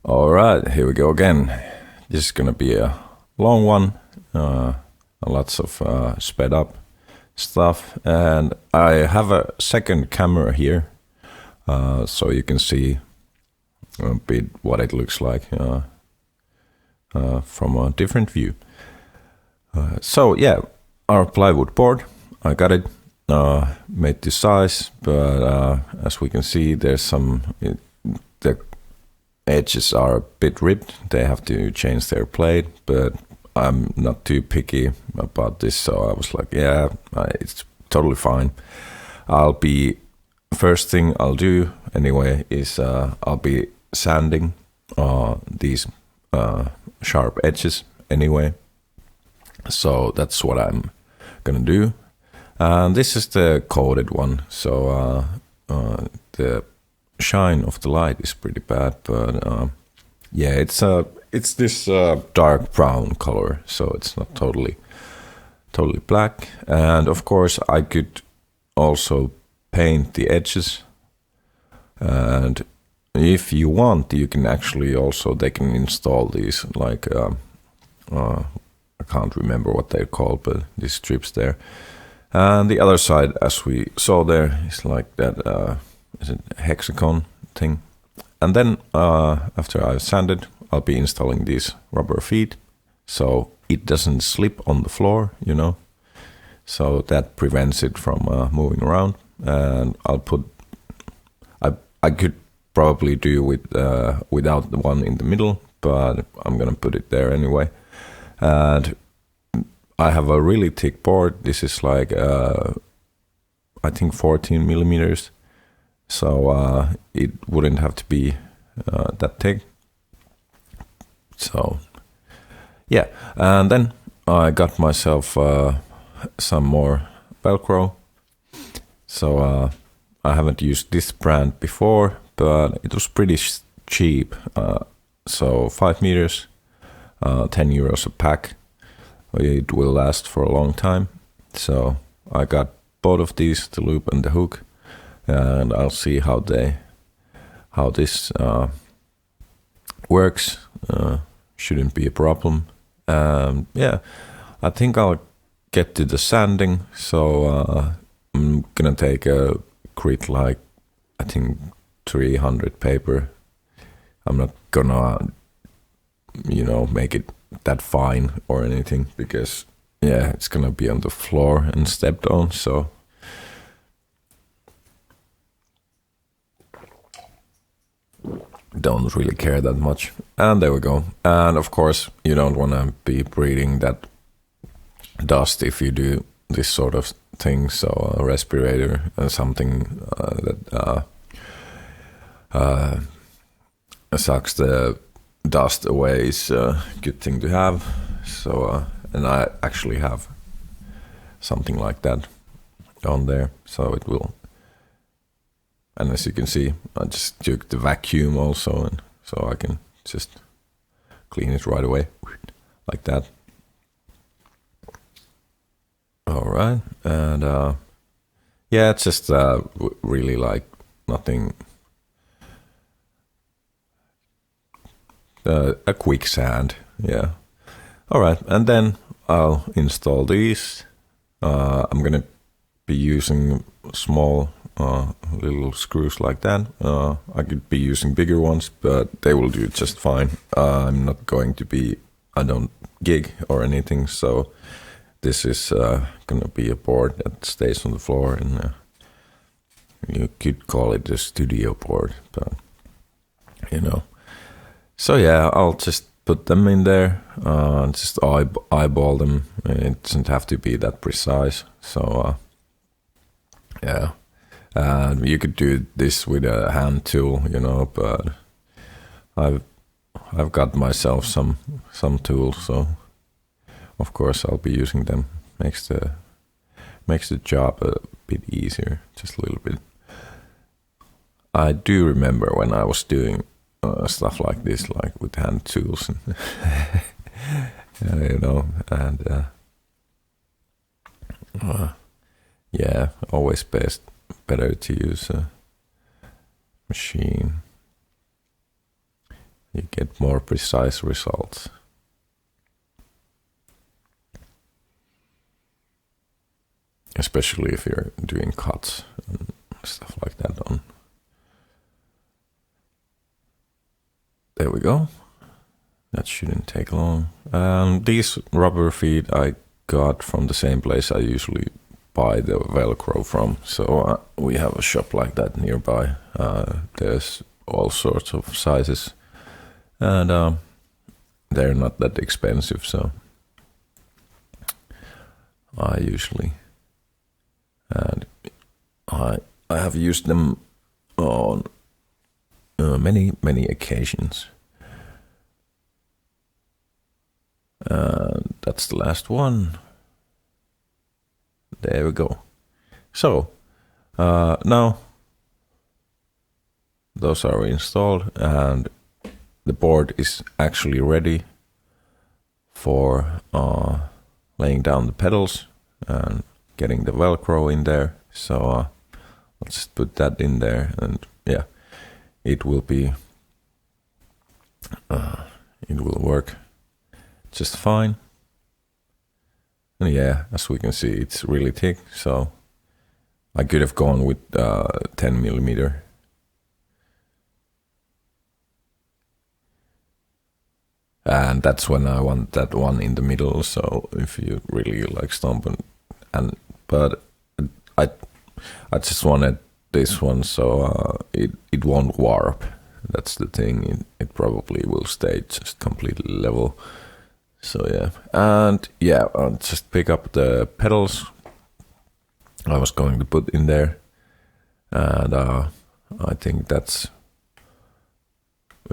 All right, here we go again. This is gonna be a long one, lots of sped up stuff, and I have a second camera here, so you can see a bit what it looks like from a different view. So yeah, our plywood board, I got it made this size, but as we can see, there's the edges are a bit ripped. They have to change their plate, but I'm not too picky about this, so I was like, yeah, it's totally fine. First thing I'll do anyway is I'll be sanding these sharp edges anyway. So that's what I'm gonna do. And this is the coated one, so the shine of the light is pretty bad, but yeah, it's this dark brown color, so it's not totally black. And of course I could also paint the edges, and if you want, you can actually also, they can install these like I can't remember what they're called, but these strips there. And the other side, as we saw there, is like that is it hexagon thing. And then after I've sanded, I'll be installing these rubber feet so it doesn't slip on the floor, you know. So that prevents it from moving around. And I'll put, I could probably do without the one in the middle, but I'm gonna put it there anyway. And I have a really thick board. This is like I think 14 millimeters, so it wouldn't have to be that thick. So yeah, and then I got myself some more Velcro. So I haven't used this brand before, but it was pretty cheap. So 5 meters, 10 euros a pack. It will last for a long time. So I got both of these, the loop and the hook, and I'll see how this works. Shouldn't be a problem. Yeah, I think I'll get to the sanding. So I'm gonna take a grit, like I think 300 paper. I'm not gonna, you know, make it that fine or anything, because yeah, it's gonna be on the floor and stepped on, so don't really care that much. And there we go. And of course you don't want to be breathing that dust if you do this sort of thing, so a respirator and something that sucks the dust away is a good thing to have. So and I actually have something like that on there, so it will. And as you can see, I just took the vacuum also, and so I can just clean it right away like that. All right, and yeah, it's just really like nothing. A quick sand, yeah. All right, and then I'll install these. I'm gonna be using small little screws like that. I could be using bigger ones, but they will do just fine. I'm not going to be, I don't gig or anything, so this is gonna be a board that stays on the floor, and you could call it a studio board, but you know. So yeah, I'll just put them in there, just eyeball them. It doesn't have to be that precise. So yeah, and you could do this with a hand tool, you know. But I've got myself some tools, so of course I'll be using them. Makes the job a bit easier, just a little bit. I do remember when I was doing stuff like this, like with hand tools, and you know, and yeah, always better to use a machine. you get more precise results. Especially if you're doing cuts and stuff like that on. There we go. That shouldn't take long. These rubber feet I got from the same place I usually buy the Velcro from. So we have a shop like that nearby. There's all sorts of sizes, and they're not that expensive. So I usually, and I have used them on many occasions. And that's the last one. There we go. So now those are installed, and the board is actually ready for laying down the pedals and getting the Velcro in there. So let's put that in there, and yeah, it will be it will work just fine. And yeah, as we can see, it's really thick, so I could have gone with 10mm. And that's when I want that one in the middle. So if you really like stomping, but I just wanted this one, so it won't warp. That's the thing. It probably will stay just completely level. So yeah, and yeah, I'll just pick up the pedals I was going to put in there, and I think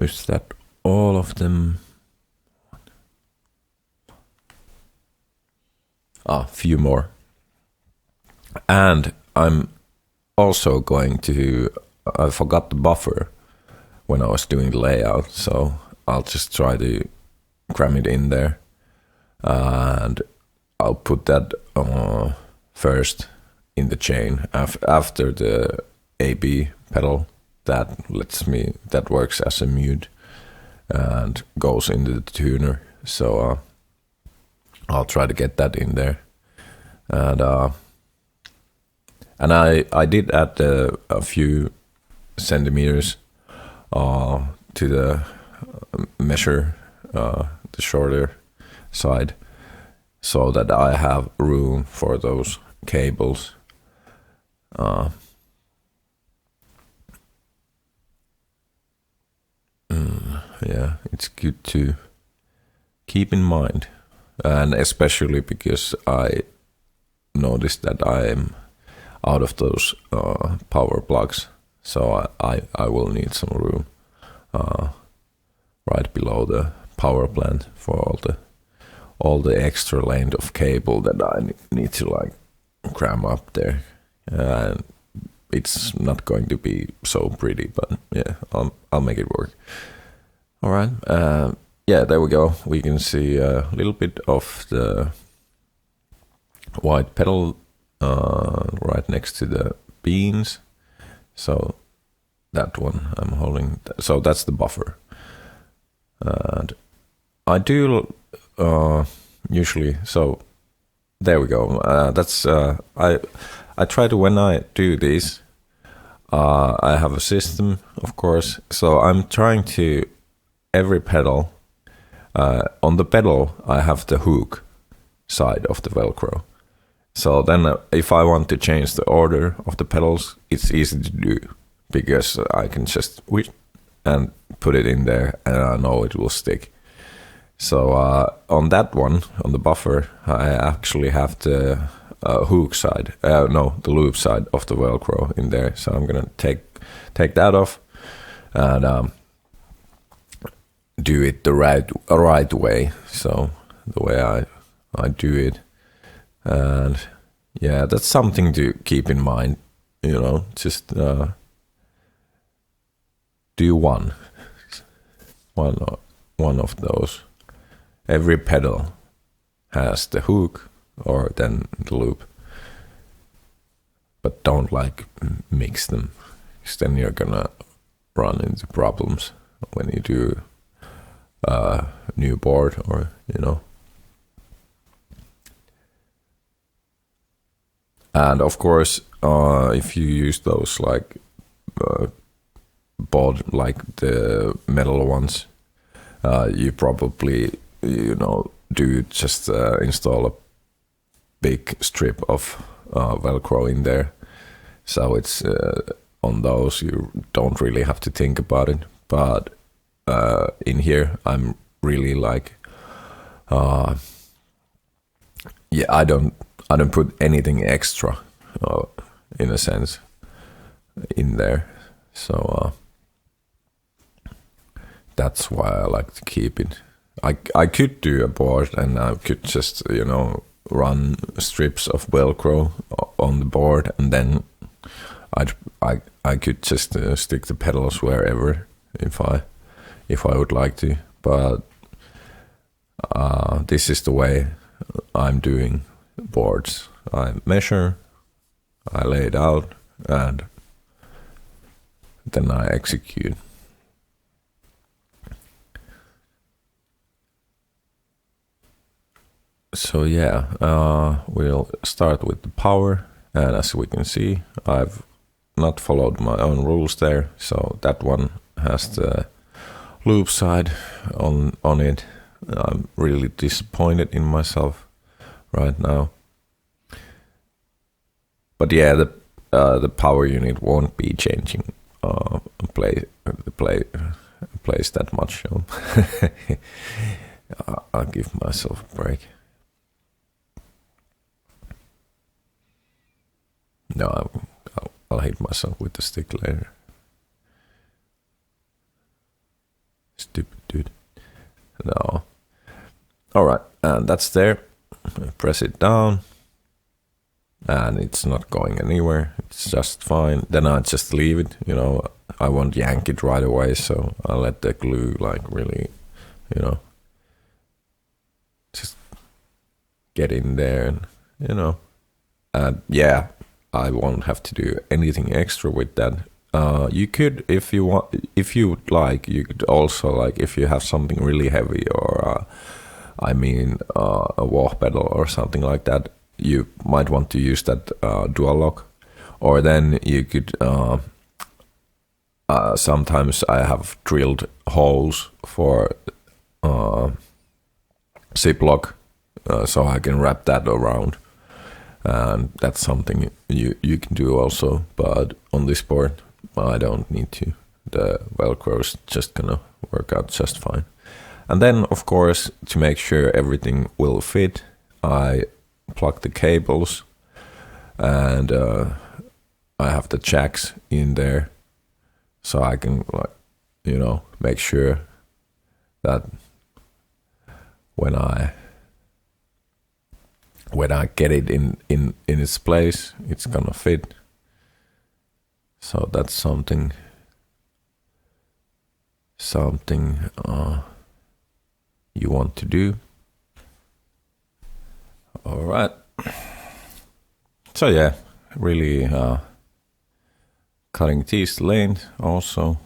is that all of them? A few more, and I'm also going to. I forgot the buffer when I was doing the layout, so I'll just try to cram it in there, and I'll put that first in the chain after the AB pedal. That works as a mute and goes into the tuner. So I'll try to get that in there, and I did add a few centimeters to the measure, the shorter side, so that I have room for those cables. Yeah, it's good to keep in mind, and especially because I noticed that I'm out of those power plugs, so I will need some room right below the power plant for all the extra length of cable that I need to like cram up there. And it's not going to be so pretty, but yeah, I'll make it work. All right. Yeah, there we go. We can see a little bit of the white pedal right next to the beans. So that one I'm holding. So that's the buffer. And I do usually. So there we go. That's I try to, when I do this, I have a system, of course. So I'm trying to every pedal. On the pedal, I have the hook side of the Velcro. So then if I want to change the order of the pedals, it's easy to do, because I can just and put it in there, and I know it will stick. So on that one, on the buffer, I actually have the hook side, the loop side of the Velcro in there. So I'm gonna take that off and do it the right way. So the way I do it. And yeah, that's something to keep in mind, just do one of those. Every pedal has the hook or then the loop, but don't mix them, because then you're gonna run into problems when you do new board, or And of course, if you use those like board, like the metal ones, you probably do just install a big strip of velcro in there, so it's on those you don't really have to think about it. But in here I'm really like I don't put anything extra in a sense in there, so that's why I like to keep it. I could do a board and I could just run strips of velcro on the board, and then I could just stick the pedals wherever if I would like to. But this is the way I'm doing boards. I measure, I lay it out, and then I execute. So yeah, we'll start with the power, and as we can see, I've not followed my own rules there, so that one has the loop side on it. I'm really disappointed in myself right now. But yeah, the power unit won't be changing the place that much. So I'll give myself a break. No, I'll hit myself with the stick later. Stupid dude. No. Alright, and that's there. Press it down. And it's not going anywhere. It's just fine. Then I just leave it. I won't yank it right away, so I'll let the glue like really, just get in there, and yeah, I won't have to do anything extra with that. You could, if you would like, you could also, like, if you have something really heavy, or a wah pedal or something like that, you might want to use that dual lock. Or then you could, sometimes I have drilled holes for ziplock, so I can wrap that around. And that's something you can do also, but on this board I don't need to. The velcro is just gonna work out just fine. And then of course, to make sure everything will fit, I plug the cables, and I have the jacks in there, so I can make sure that when I get it in its place, it's gonna fit. So that's something you want to do. All right. So yeah, really cutting these lanes also,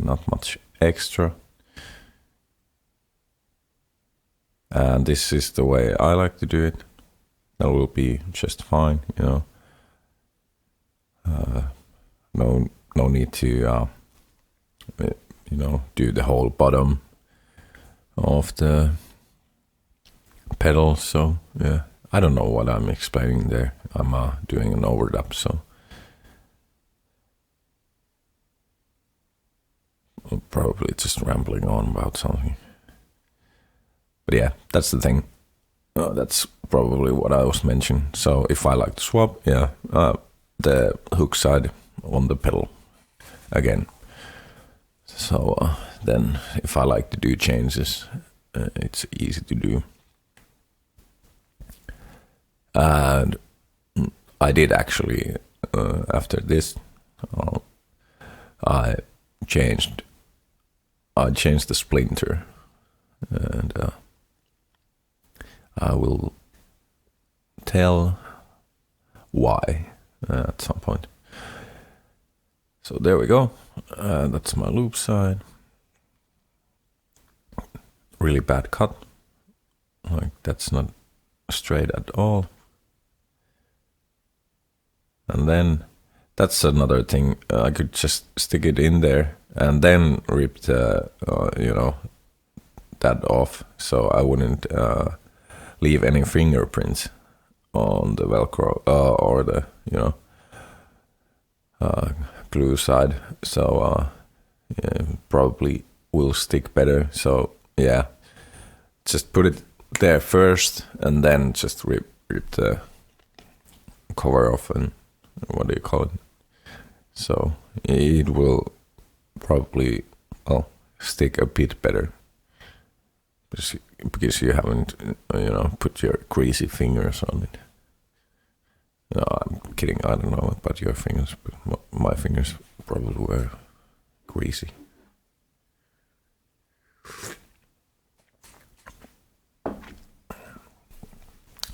not much extra. And this is the way I like to do it. That will be just fine, no need to do the whole bottom of the pedal. So yeah, I don't know what I'm explaining there. I'm doing an overdub, so I'm probably just rambling on about something. But yeah, that's the thing. That's probably what I was mentioning. So if I like to swap, yeah, the hook side on the pedal again. So then if I like to do changes, it's easy to do. And I did actually, after this, I changed the splinter, and I will tell why at some point. So there we go. That's my loop side. really bad cut. Like that's not straight at all. And then that's another thing. I could just stick it in there and then rip the, that off, so I wouldn't leave any fingerprints on the Velcro or the, glue side. So yeah, probably will stick better. So yeah, just put it there first and then just rip the cover off, and what do you call it? So it will probably stick a bit better because you haven't put your greasy fingers on it. No, I'm kidding. I don't know about your fingers, but my fingers probably were greasy.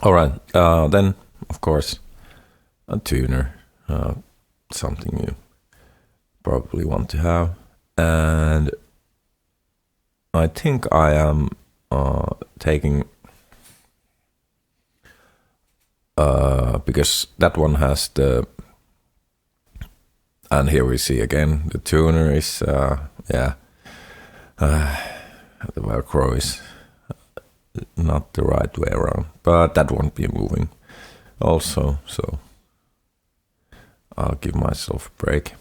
All right, then of course a tuner, something you probably want to have, and I think I am taking because that one has the, and here we see again the tuner is the Velcro is not the right way around, but that won't be moving also, so I'll give myself a break.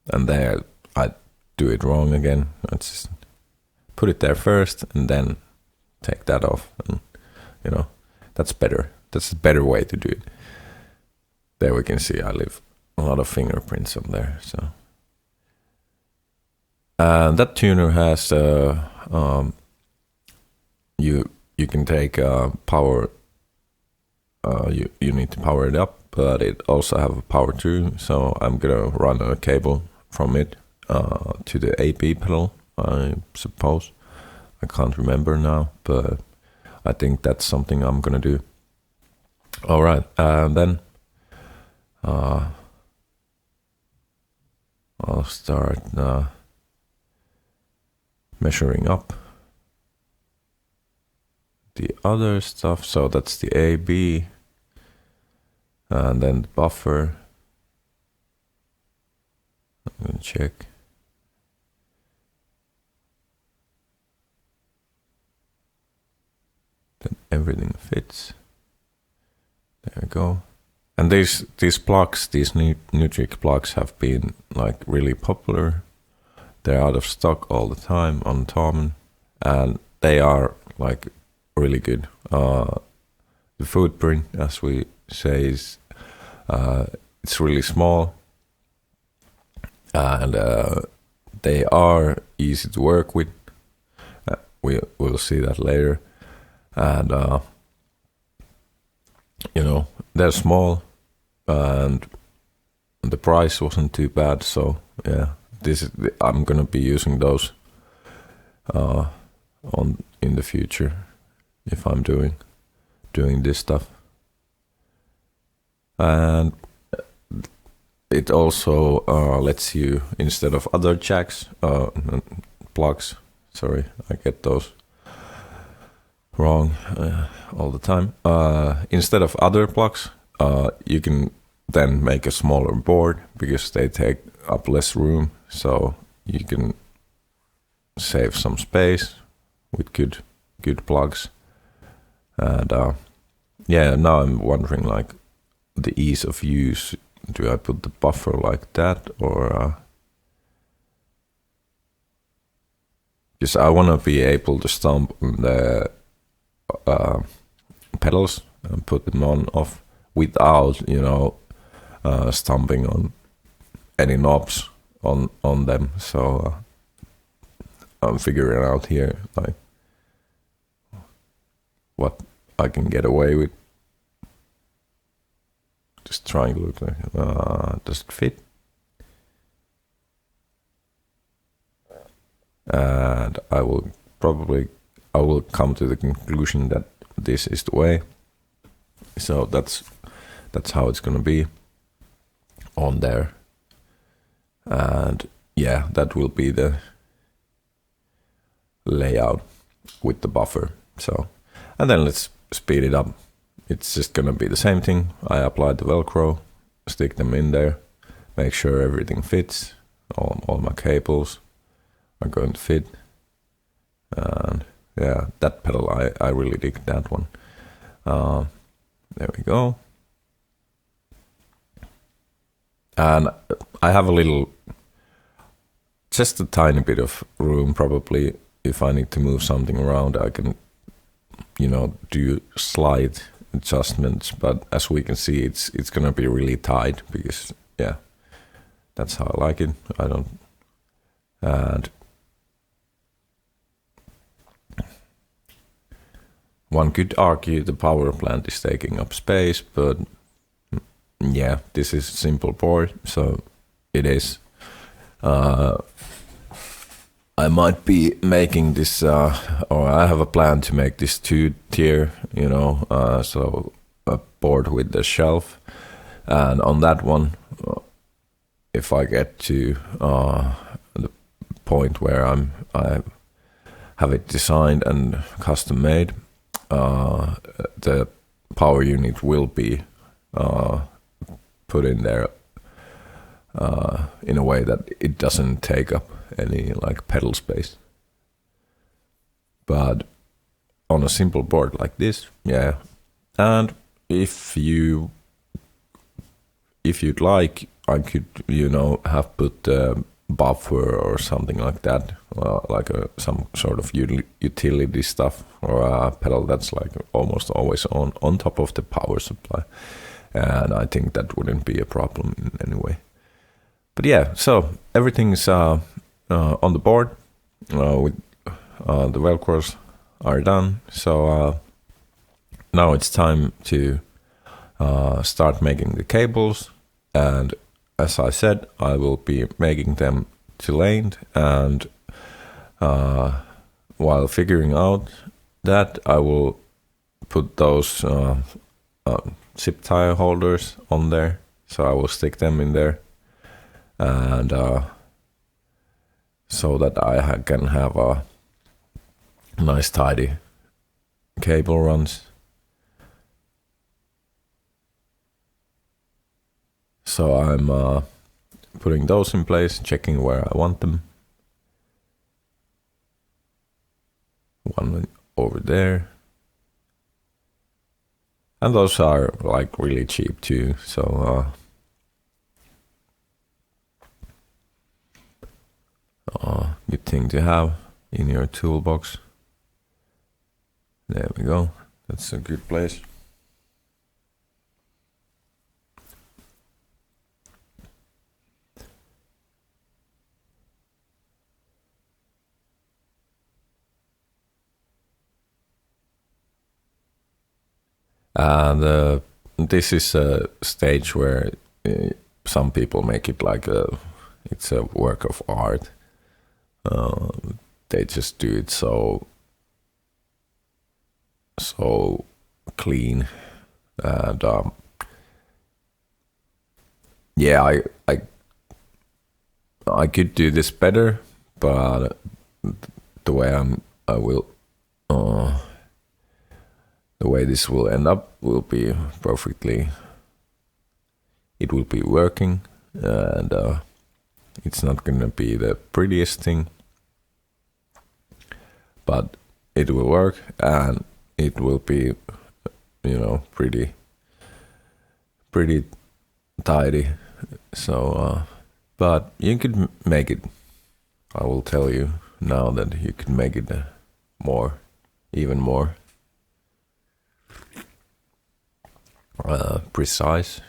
And there I do it wrong again. I just put it there first and then take that off, and that's better. That's a better way to do it. There we can see I leave a lot of fingerprints on there. So, and that tuner has you can take power. You need to power it up, but it also have a power too. So I'm gonna run a cable from it to the AB pedal, I suppose. I can't remember now, but I think that's something I'm gonna do. All right, and then I'll start measuring up the other stuff. So that's the AB, and then the buffer. I'm gonna check. Then everything fits. There we go. And these plugs, these Nutric plugs, have been like really popular. They're out of stock all the time on Tom, and they are like really good. The footprint, as we say, is it's really small, and they are easy to work with. We'll see that later, and they're small, and the price wasn't too bad. So yeah, I'm gonna be using those in the future if I'm doing this stuff. And it also lets you, instead of other jacks, plugs, sorry, I get those wrong all the time. Instead of other plugs, you can then make a smaller board because they take up less room, so you can save some space with good plugs. And now I'm wondering, like, the ease of use. Do I put the buffer like that, or because I want to be able to stomp on the pedals and put them on off without stomping on any knobs on them. So I'm figuring out here like what I can get away with. Just trying to look like does it fit? And I will come to the conclusion that this is the way. So that's how it's gonna be on there. And yeah, that will be the layout. with the buffer. So, and then let's speed it up. It's just gonna be the same thing. I applied the Velcro, stick them in there, make sure everything fits. All my cables are going to fit. And yeah, that pedal, I really dig that one. There we go. And I have a little, just a tiny bit of room. Probably if I need to move something around, I can, do slight adjustments. But as we can see, it's gonna be really tight because yeah, that's how I like it. And one could argue the power plant is taking up space, but yeah, this is a simple board, so it is. I might be making this, or I have a plan to make this 2-tier, so a board with the shelf, and on that one, if I get to the point where I have it designed and custom made, the power unit will be put in there in a way that it doesn't take up any like pedal space. But on a simple board like this, yeah. And if you'd like, I could have put a buffer or something like that, like some sort of utility stuff, or a pedal that's like almost always on top of the power supply, and I think that wouldn't be a problem in any way. But yeah, so everything's on the board with the velcros are done. So now it's time to start making the cables, and as I said, I will be making them two-laned, and while figuring out that, I will put those zip tie holders on there. So I will stick them in there, and so that I can have a nice tidy cable runs. So I'm putting those in place, checking where I want them. One over there. And those are like really cheap too, so good thing to have in your toolbox. There we go, that's a good place. And this is a stage where some people make it like it's a work of art. They just do it so clean, and yeah, I could do this better, but the way the way this will end up will be perfectly. It will be working, and it's not gonna be the prettiest thing, but it will work, and it will be, pretty tidy. So, but you could make it. I will tell you now that you can make it even more precise.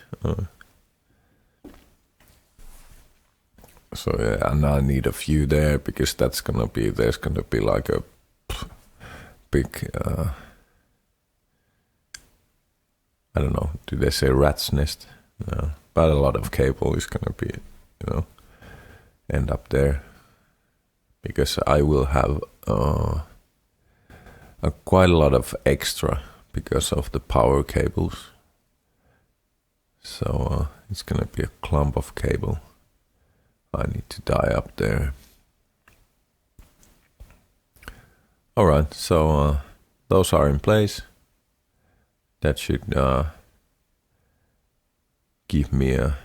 So yeah, and I need a few there because there's gonna be like a big I don't know, do they say rat's nest? No, but a lot of cable is gonna be end up there, because I will have quite a lot of extra because of the power cables. So it's gonna be a clump of cable I need to tie up there. Alright, so those are in place. That should give me a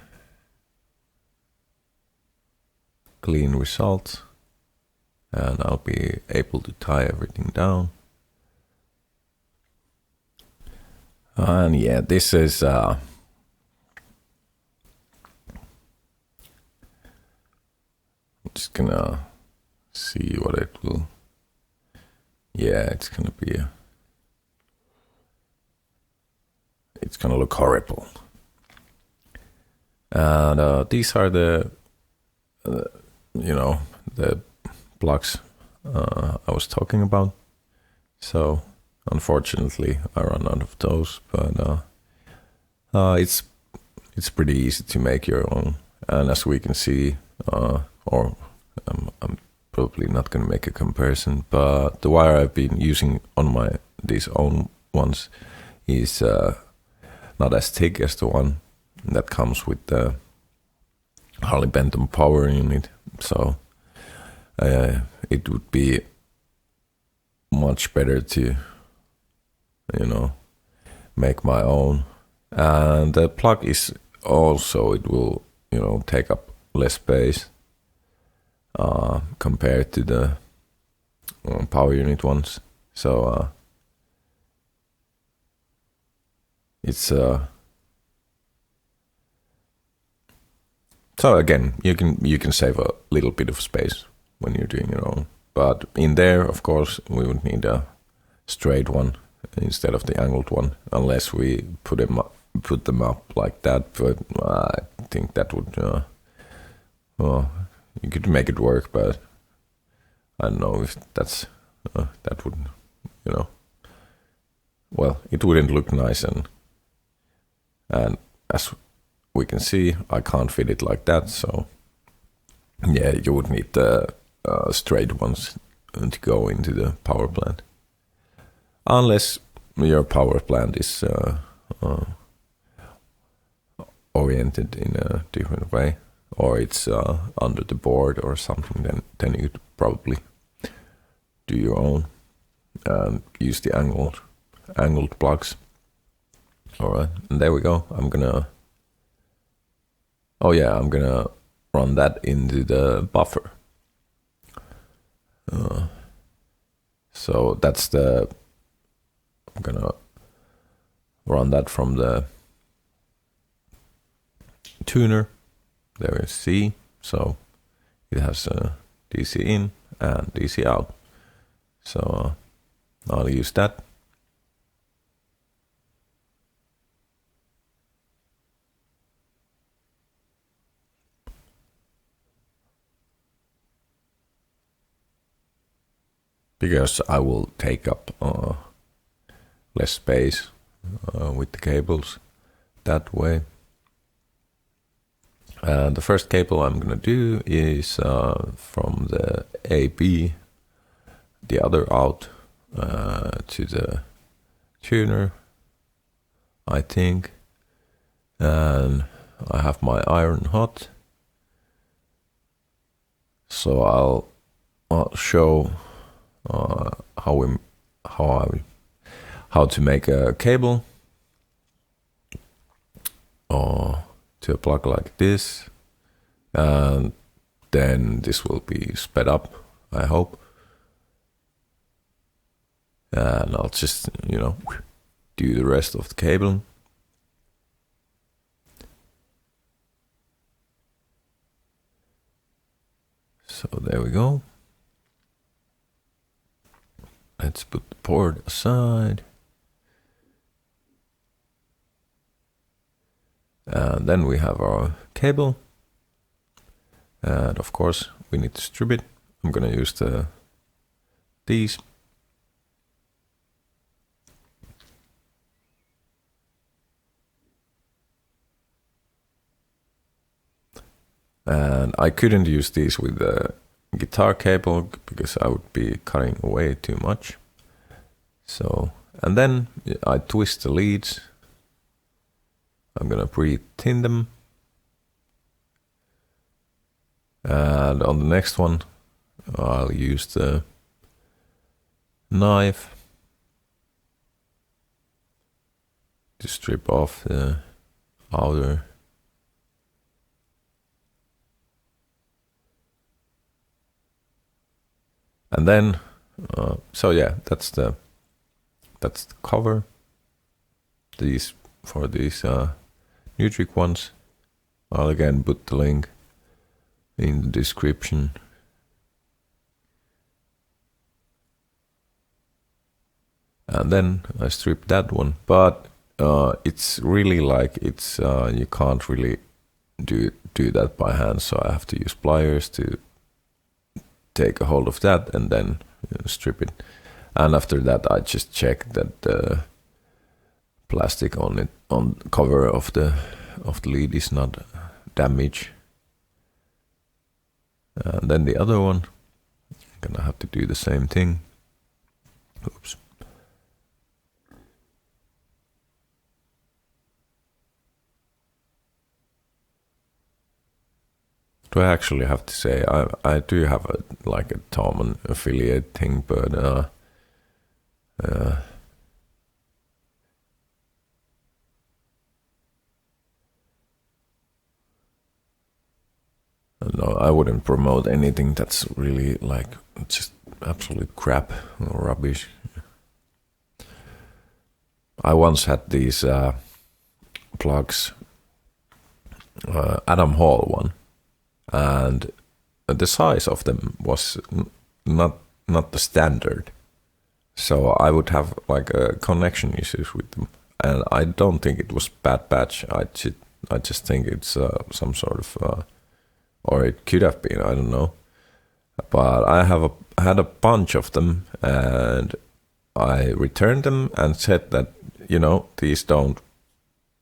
clean result, and I'll be able to tie everything down. And yeah, this is I'm just gonna see what it will. Yeah, it's gonna be it's gonna look horrible. And these are the the plugs I was talking about. So unfortunately I ran out of those, but it's pretty easy to make your own. And as we can see, or I'm probably not going to make a comparison, but the wire I've been using on these own ones is not as thick as the one that comes with the Harley Benton power unit. So it would be much better to make my own. And the plug is also, it will take up less space compared to the power unit ones. So it's so again, you can save a little bit of space when you're doing your own. But in there, of course, we would need a straight one instead of the angled one, unless we put them up like that. But I think that would, well, you could make it work, but I don't know if that would, well, it wouldn't look nice, and as we can see, I can't fit it like that. So yeah, you would need the straight ones to go into the power plant, unless your power plant is oriented in a different way, or it's under the board or something. Then you could probably do your own and use the angled plugs. All right, and there we go. I'm gonna run that into the buffer. So that's I'm gonna run that from the tuner. There is C, so it has DC in and DC out. So I'll use that. Because I will take up less space with the cables that way. And the first cable I'm gonna do is from the AB, the other out, to the tuner, I think. And I have my iron hot, so I'll show how to make a cable to a plug like this, and then this will be sped up, I hope. And I'll just do the rest of the cable. So there we go. Let's put the board aside. And then we have our cable. And of course, we need to strip it. I'm gonna use these. And I couldn't use these with the guitar cable because I would be cutting away too much. So, and then I twist the leads. I'm gonna pre-tin them. And on the next one, I'll use the knife to strip off the outer. And then, so yeah, that's the cover. For these Nutric ones. I'll again put the link in the description. And then I stripped that one, but it's really like it's you can't really do that by hand, so I have to use pliers to take a hold of that and then strip it. And after that, I just check that the plastic on cover of the lid is not damaged. And then the other one, I'm gonna have to do the same thing. Oops. Do I actually have to say I do have a Tom affiliate thing, but no, I wouldn't promote anything that's really like just absolute crap or rubbish. I once had these plugs, Adam Hall one, and the size of them was not the standard. So I would have like connection issues with them, and I don't think it was bad patch. I just think it's some sort of, or it could have been, I don't know. But I had a bunch of them, and I returned them and said that these don't,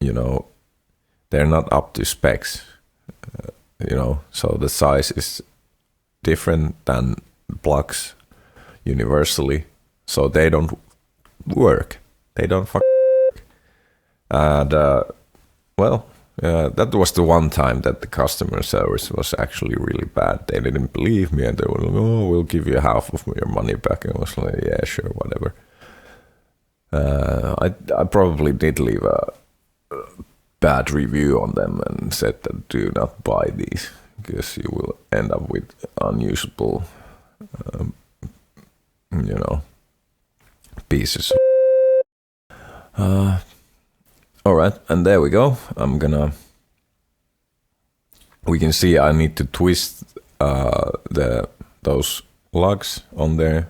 they're not up to specs. So the size is different than plugs universally. So they don't work. They don't work. And, that was the one time that the customer service was actually really bad. They didn't believe me, and they were like, "Oh, we'll give you half of your money back." And I was like, "Yeah, sure, whatever." I probably did leave a bad review on them and said that do not buy these because you will end up with unusable, pieces. All right, and there we go. We can see I need to twist those lugs on there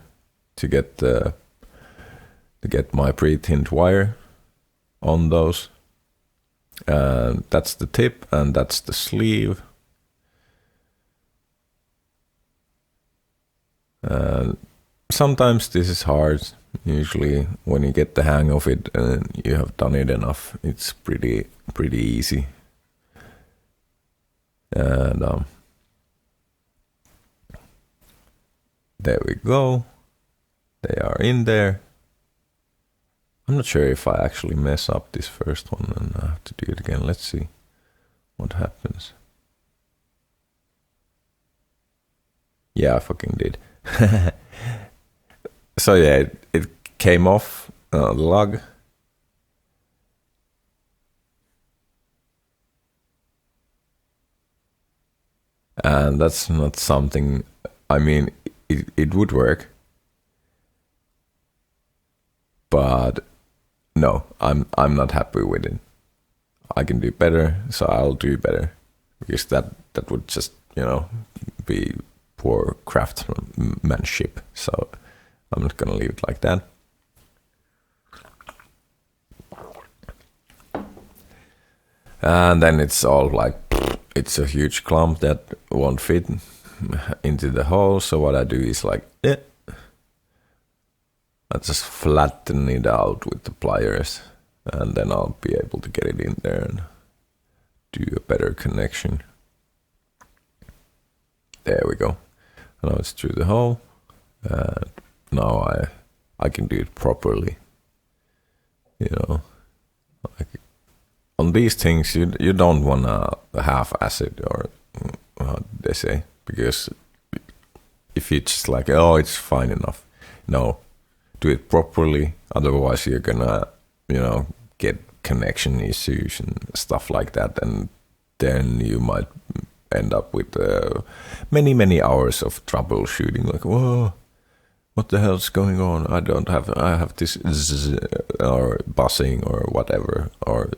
to get my pre-thinned wire on those. And that's the tip, and that's the sleeve. And sometimes this is hard. Usually when you get the hang of it and you have done it enough, it's pretty easy. And there we go. They are in there. I'm not sure if I actually mess up this first one and I have to do it again. Let's see what happens. Yeah, I fucking did. So yeah, it came off the lug. And that's not something, I mean, it would work. But no, I'm not happy with it. I can do better, so I'll do better. Because that would just, be poor craftsmanship. So I'm not gonna leave it like that. And then it's all like, it's a huge clump that won't fit into the hole. So what I do is like, I just flatten it out with the pliers, and then I'll be able to get it in there and do a better connection. There we go. Now it's through the hole. And now I can do it properly. Like on these things, you don't want a half-ass it, or how they say, because if it's just like, oh, it's fine enough. No, do it properly. Otherwise, you're gonna, get connection issues and stuff like that, and then you might end up with many hours of troubleshooting. Like, whoa, what the hell's going on? I have this or buzzing or whatever, or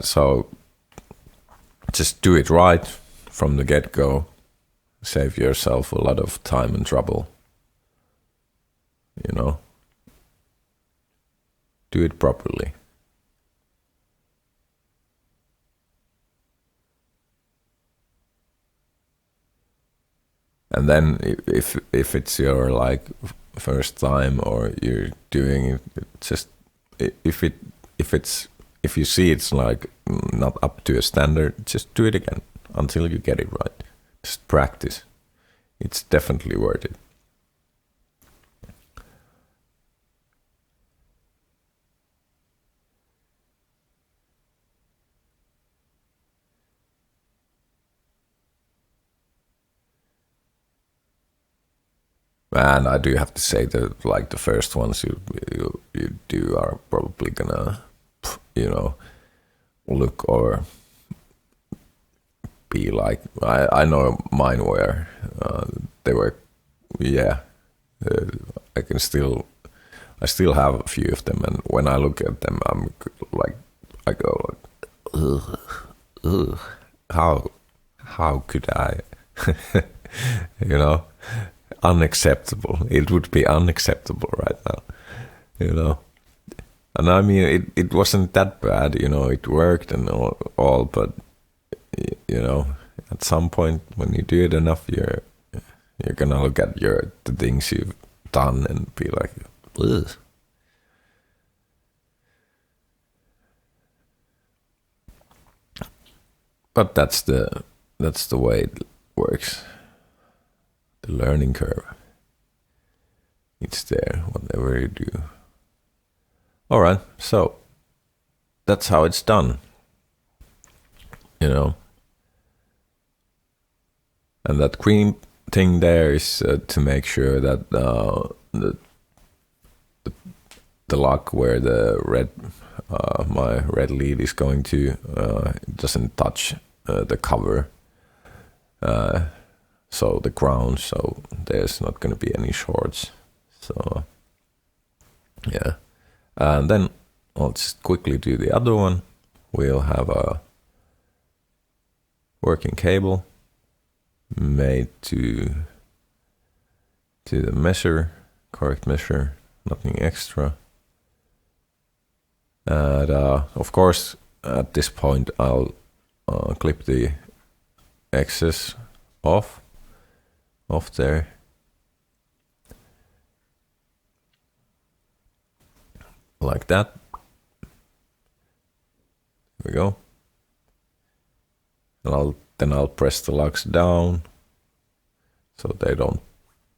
so just do it right from the get-go. Save yourself a lot of time and trouble. Do it properly. And then if it's your like first time or you're doing it, just if you see it's like not up to a standard, just do it again until you get it right. Just practice. It's definitely worth it. And I do have to say that like the first ones you do are probably gonna, look or be like, I know mine were, they were, I still have a few of them, and when I look at them, I'm like, I go like, ugh, how could I, unacceptable. It would be unacceptable right now, And I mean, it wasn't that bad, it worked and all, but at some point when you do it enough, you're gonna look at the things you've done and be like, ugh. But that's the way it works. The learning curve. It's there, whatever you do. Alright, so that's how it's done. And that green thing there is to make sure that the lock where the red my red lead is going to doesn't touch the cover, so the ground, so there's not going to be any shorts. So yeah, and then I'll just quickly do the other one. We'll have a working cable made to the measure, correct measure, nothing extra. And of course, at this point, I'll clip the excess off there. Like that. There we go. And I'll press the locks down so they don't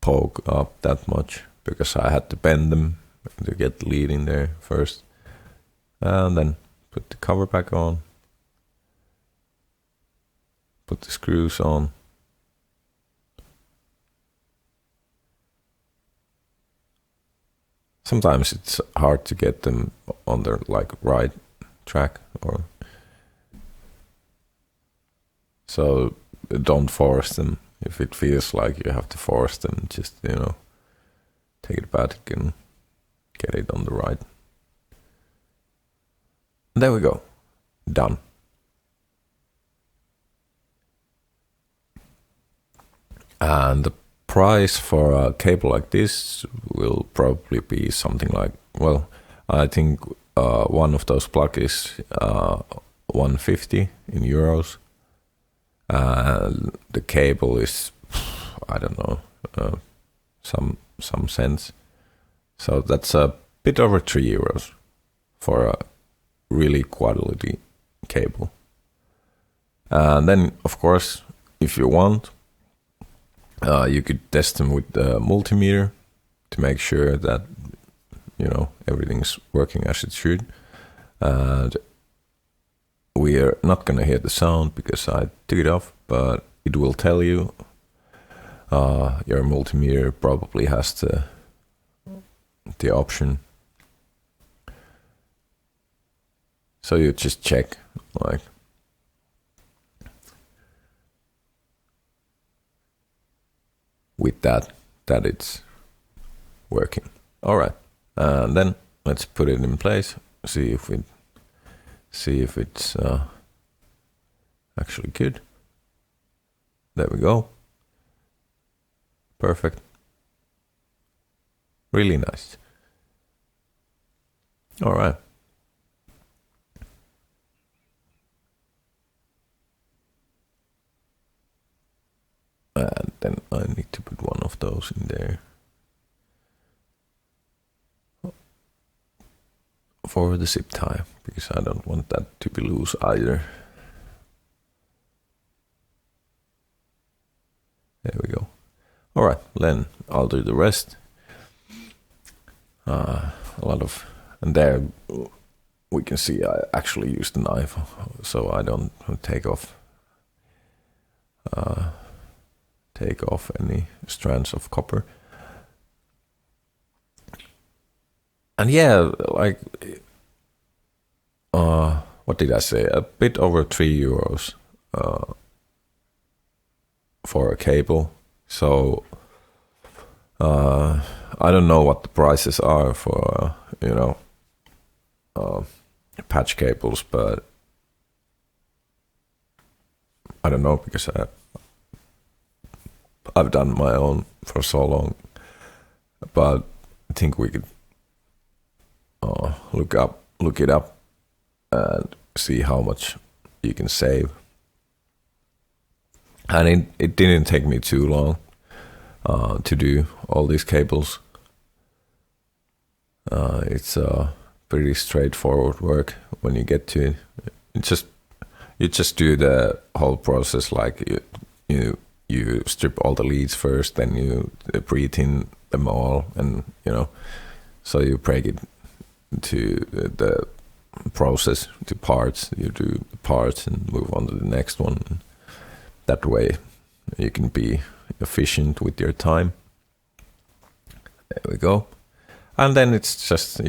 poke up that much, because I had to bend them to get the lead in there first. And then put the cover back on. Put the screws on. Sometimes it's hard to get them on the right track, or so don't force them. If it feels like you have to force them, just take it back and get it on the right. There we go. Done. And the price for a cable like this will probably be something like, well, I think one of those plugs is 150 in euros. The cable is, I don't know, some cents. So that's a bit over 3 euros for a really quality cable. And then, of course, if you want, you could test them with the multimeter to make sure that everything's working as it should. And we are not gonna hear the sound because I took it off, but it will tell you your multimeter probably has the option. So you just check like with that it's working. All right, and then let's put it in place. See if it's actually good. There we go. Perfect. Really nice. All right. And then I need to put one of those in there for the zip tie, because I don't want that to be loose either. There we go. All right, then I'll do the rest. A lot of, and there we can see I actually used the knife, so I don't take off any strands of copper. And yeah, like, what did I say? A bit over €3 for a cable. So I don't know what the prices are for patch cables, but I don't know, because I've done my own for so long. But I think we could look it up and see how much you can save. And it didn't take me too long to do all these cables. It's pretty straightforward work when you get to it. You just do the whole process, like you strip all the leads first, then you pre-tin them all, and so you break it to the process to parts. You do the parts and move on to the next one. That way you can be efficient with your time. There we go. And then it's just,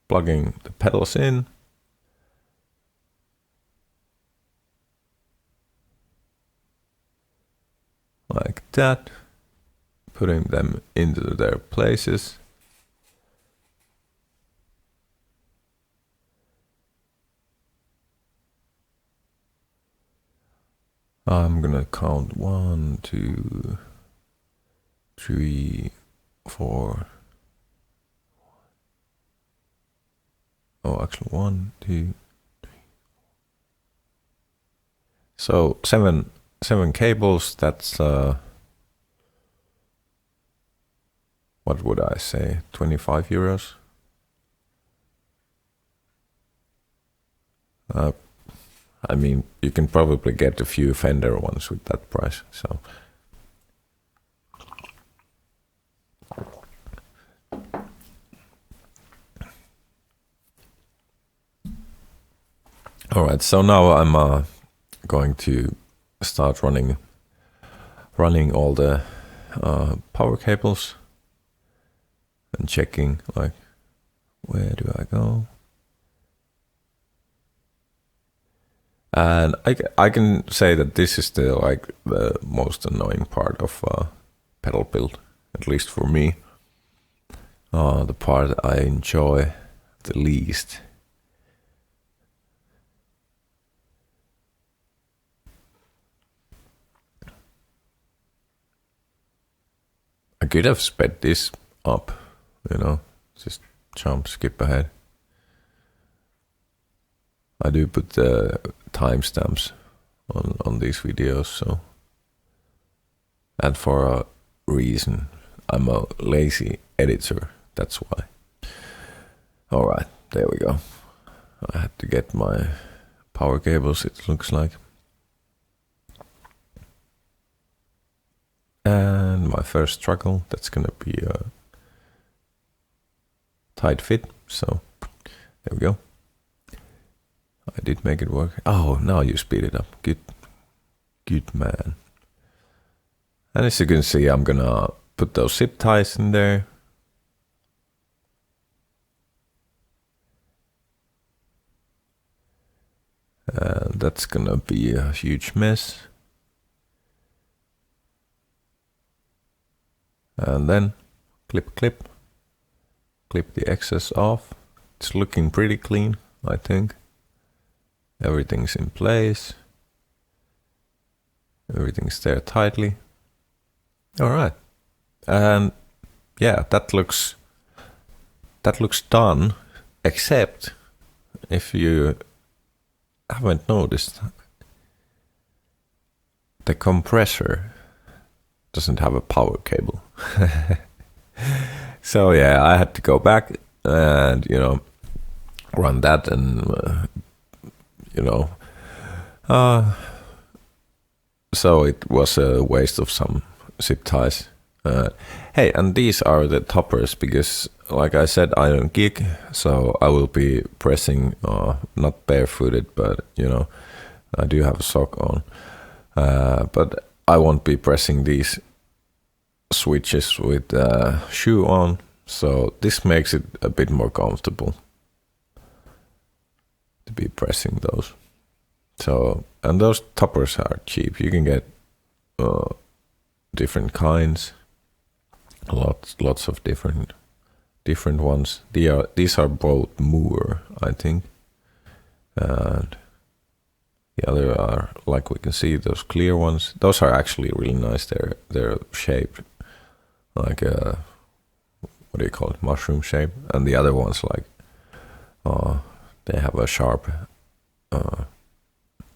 plugging the pedals in. Like that. Putting them into their places. I'm gonna count 1, 2, 3, 4. Oh, actually 1, 2, 3. So seven cables. That's what would I say? €25. I mean, you can probably get a few Fender ones with that price. So, all right. So now I'm going to start running all the power cables and checking, like, where do I go? And I can say that this is the most annoying part of pedal build, at least for me. The part I enjoy the least. I could have sped this up, just skip ahead. I do put the timestamps on these videos, so, and for a reason. I'm a lazy editor, that's why. All right, there we go. I had to get my power cables, it looks like. And my first struggle, that's gonna be a tight fit, so there we go. I did make it work. Oh, now you speed it up. Good man. And as you can see, I'm gonna put those zip ties in there. And that's gonna be a huge mess. And then clip the excess off. It's looking pretty clean, I think. Everything's in place. Everything's there tightly. All right. And yeah, that looks done, except if you haven't noticed, the compressor doesn't have a power cable. So yeah, I had to go back and, you know, run that and, you know, so it was a waste of some zip ties. Hey, and these are the toppers because, like I said, I don't gig, so I will be pressing, not barefooted, but, you know, I do have a sock on. But I won't be pressing these switches with shoe on, so this makes it a bit more comfortable to be pressing those. So, and those toppers are cheap. You can get different kinds, lots of different ones. These are both Moore, I think, and the other are, like we can see, those clear ones. Those are actually really nice. They're shaped like a, what do you call it, mushroom shape, and the other ones like they have a sharp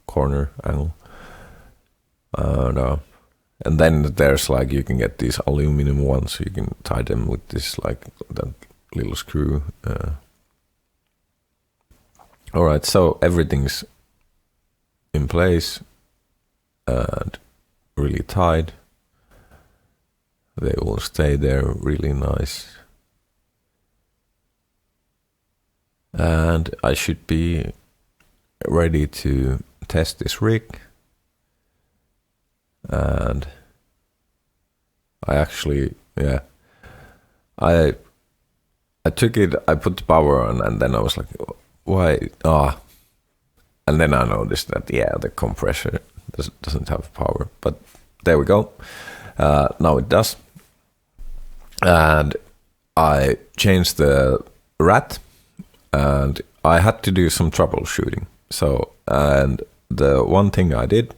corner angle. And then there's like, you can get these aluminum ones, so you can tie them with this, like that little screw. All right, so everything's in place and really tight. They will stay there really nice. And I should be ready to test this rig. And I actually, yeah, I took it, I put the power on, and then I was like, why? And then I noticed that, yeah, the compressor doesn't have power, but there we go. Now it does. And I changed the rat, and I had to do some troubleshooting. So, and the one thing I did,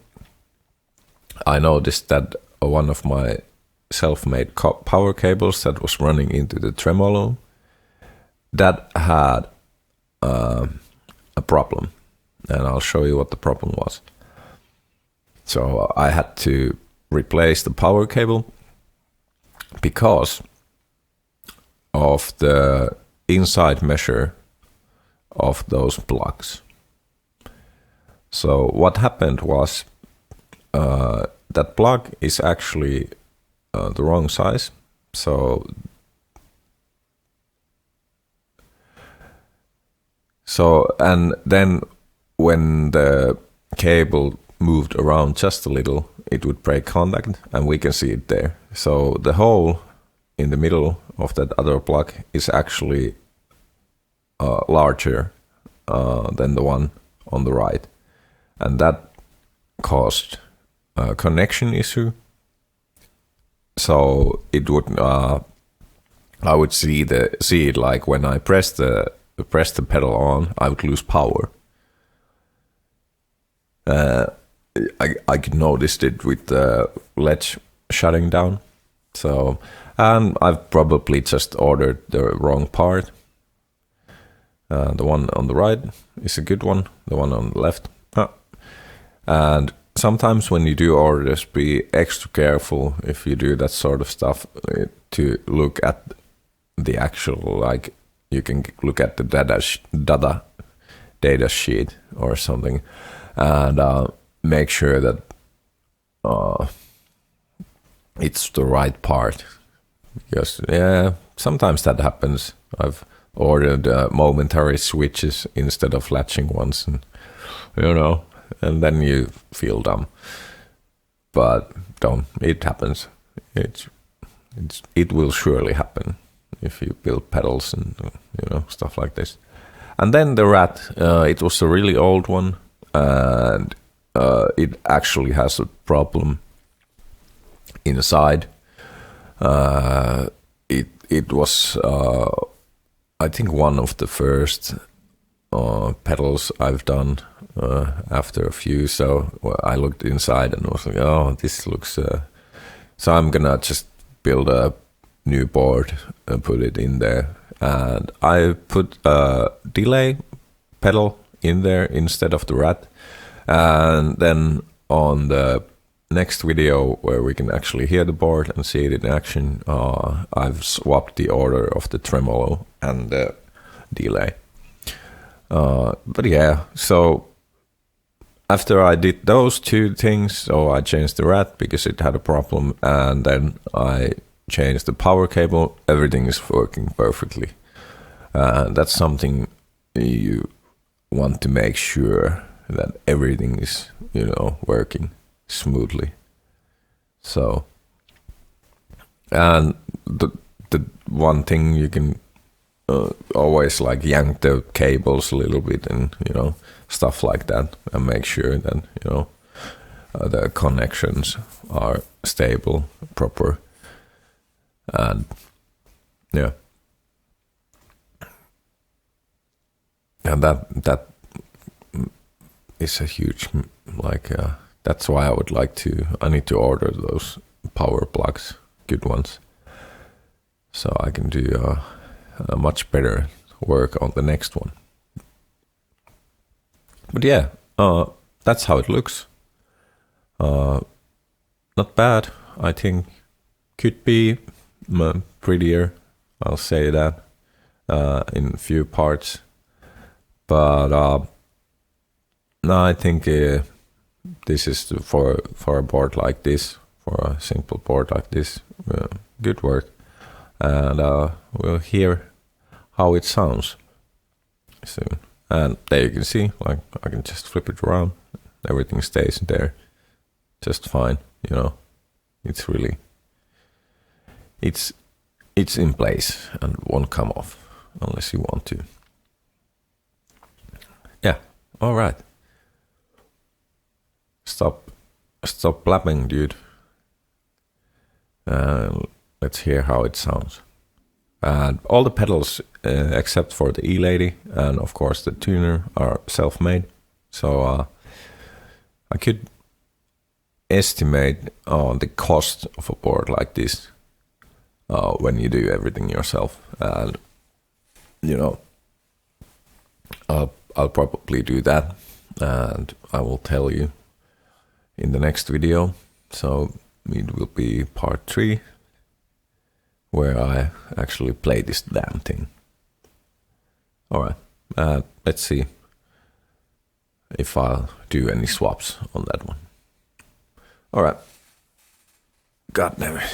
I noticed that one of my self-made power cables that was running into the tremolo, that had a problem, and I'll show you what the problem was. So I had to replace the power cable because of the inside measure of those plugs. So what happened was, that plug is actually the wrong size. So and then when the cable moved around just a little, it would break contact, and we can see it there. So the hole in the middle of that other plug is actually larger than the one on the right, and that caused a connection issue. So it would, I would see it like when I press the pedal on, I would lose power. I could notice it with the ledge shutting down. So, and I've probably just ordered the wrong part. The one on the right is a good one. The one on the left, and sometimes when you do orders, be extra careful if you do that sort of stuff, to look at the actual, like, you can look at the data sheet or something, and make sure that it's the right part, because yeah, sometimes that happens. I've ordered momentary switches instead of latching ones, and you know, and then you feel dumb. But don't. It happens. It will surely happen if you build pedals and stuff like this. And then the rat, it was a really old one, and it actually has a problem inside. It was I think one of the first pedals I've done after a few. So I looked inside and was like, oh, this looks. So I'm gonna just build a new board and put it in there. And I put a delay pedal in there instead of the rat. And then on the next video where we can actually hear the board and see it in action, I've swapped the order of the tremolo and the delay. But yeah, so after I did those two things, so I changed the rat because it had a problem, and then I changed the power cable, everything is working perfectly. That's something you want to make sure that everything is, working smoothly. So, and the one thing you can always like yank the cables a little bit and stuff like that, and make sure that the connections are stable, proper, and yeah, and that is a huge that's why I need to order those power plugs, good ones, so I can do a much better work on the next one. But yeah, that's how it looks. Not bad, I think. Could be prettier, I'll say that, in a few parts. But no, I think this is for a board like this, for a simple board like this, good work. And we'll hear how it sounds soon. And there you can see, like, I can just flip it around, everything stays there just fine. It's really, it's in place and won't come off unless you want to. Yeah, all right. Stop blabbing, dude. Let's hear how it sounds. And all the pedals, except for the E-Lady and of course the tuner, are self-made. So I could estimate the cost of a board like this when you do everything yourself. And I'll probably do that, and I will tell you in the next video. So it will be part 3, where I actually play this damn thing. Alright, let's see if I'll do any swaps on that one. Alright, god damn it.